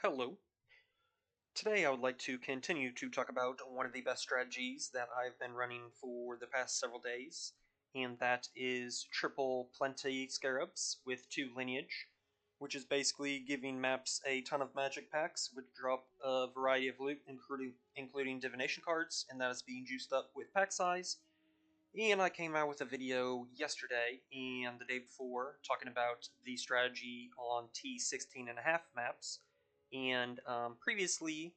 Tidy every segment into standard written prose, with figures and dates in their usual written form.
Hello. Today I would like to continue to talk about one of the best strategies that I've been running for the past several days, and that is triple plenty scarabs with 2 lineage, which is basically giving maps a ton of magic packs which drop a variety of loot, including divination cards, and that is being juiced up with pack size. And I came out with a video yesterday and the day before talking about the strategy on T16.5 maps. And previously,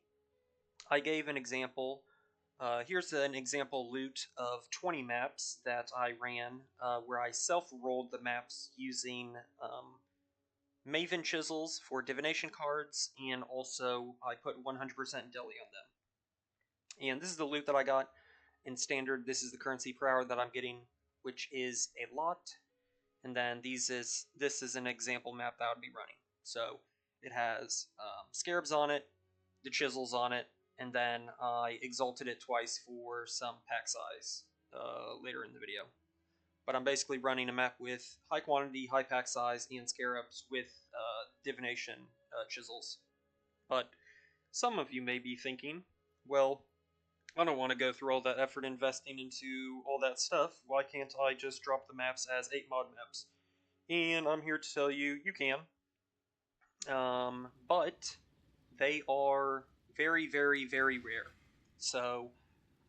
I gave an example. Here's an example loot of 20 maps that I ran, where I self-rolled the maps using Maven chisels for divination cards, and also I put 100% deli on them. And this is the loot that I got in standard. This is the currency per hour that I'm getting, which is a lot. And then this is an example map that I would be running. So it has scarabs on it, the chisels on it, and then I exalted it twice for some pack size later in the video. But I'm basically running a map with high quantity, high pack size, and scarabs with divination chisels. But some of you may be thinking, well, I don't want to go through all that effort investing into all that stuff. Why can't I just drop the maps as 8 mod maps? And I'm here to tell you, you can. But they are very, very, very rare. So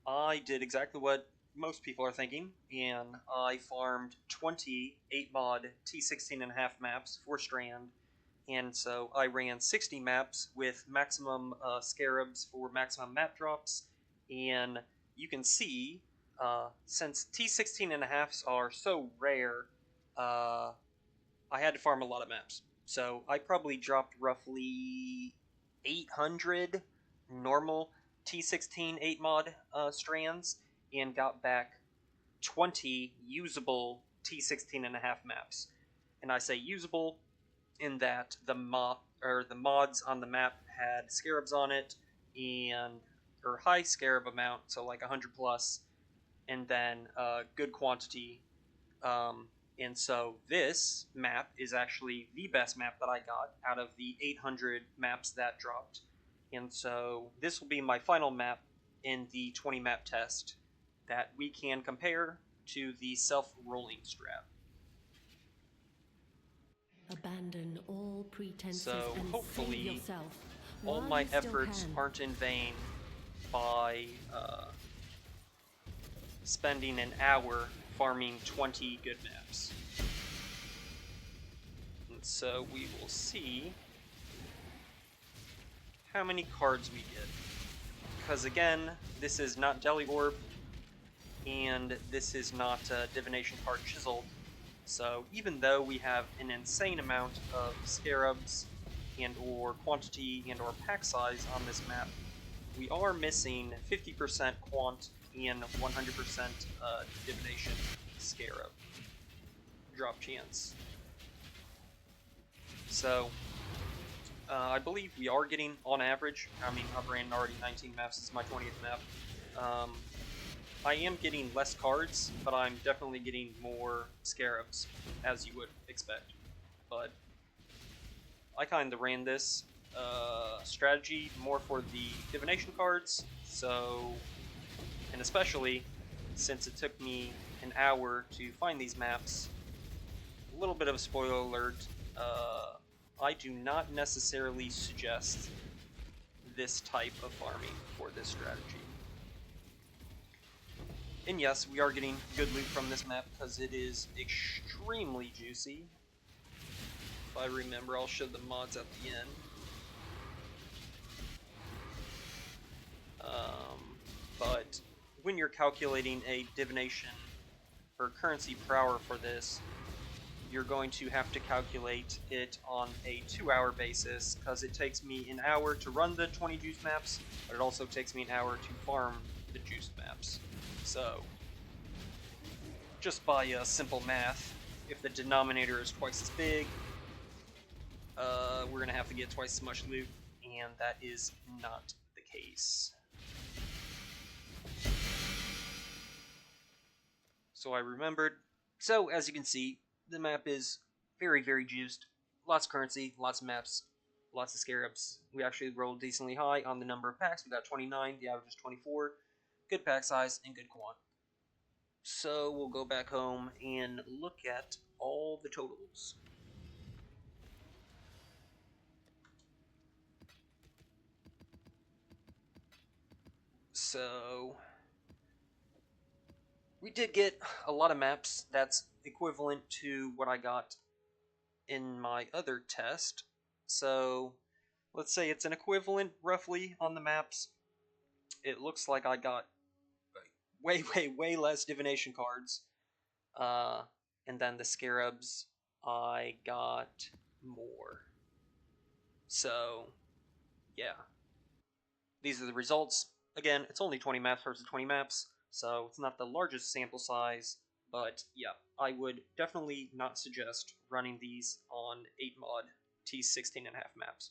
I did exactly what most people are thinking, and I farmed 20 8 mod T16.5 maps for Strand. And so I ran 60 maps with maximum scarabs for maximum map drops. And you can see, since T16.5s are so rare, I had to farm a lot of maps. So I probably dropped roughly 800 normal T16 8 mod strands and got back 20 usable T16.5 maps. And I say usable in that the mods on the map had scarabs on it, and or high scarab amount, so like 100 plus, and then good quantity. And so this map is actually the best map that I got out of the 800 maps that dropped. And so this will be my final map in the 20 map test that we can compare to the self-rolling strat. Abandon all pretenses So and hopefully save yourself all while my you still efforts can. aren't in vain by spending an hour farming 20 good maps. And so we will see how many cards we get. Because again, this is not Deli Orb, and this is not Divination card chiseled. So even though we have an insane amount of scarabs and or quantity and or pack size on this map, we are missing 50% quant and 100% divination scarab drop chance. So I believe we are getting, on average, I mean, I've ran already 19 maps, this is my 20th map. I am getting less cards, but I'm definitely getting more scarabs, as you would expect. But I kind of ran this strategy more for the divination cards, so, and especially since it took me an hour to find these maps, a little bit of a spoiler alert, I do not necessarily suggest this type of farming for this strategy. And yes, we are getting good loot from this map because it is extremely juicy. If I remember, I'll show the mods at the end. But when you're calculating a divination or currency per hour for this, you're going to have to calculate it on a 2-hour basis because it takes me an hour to run the 20 juice maps, but it also takes me an hour to farm the juiced maps. So, just by simple math, if the denominator is twice as big, we're going to have to get twice as much loot, and that is not the case. So I remembered. So, as you can see, the map is very, very juiced. Lots of currency, lots of maps, lots of scarabs. We actually rolled decently high on the number of packs. We got 29, the average is 24. Good pack size and good quant. So we'll go back home and look at all the totals. So we did get a lot of maps. That's equivalent to what I got in my other test. So let's say it's an equivalent roughly on the maps. It looks like I got way less divination cards. Uh, and then the scarabs, I got more. So yeah, these are the results. Again, it's only 20 maps versus 20 maps, so it's not the largest sample size, but yeah, I would definitely not suggest running these on 8 mod T16.5 maps.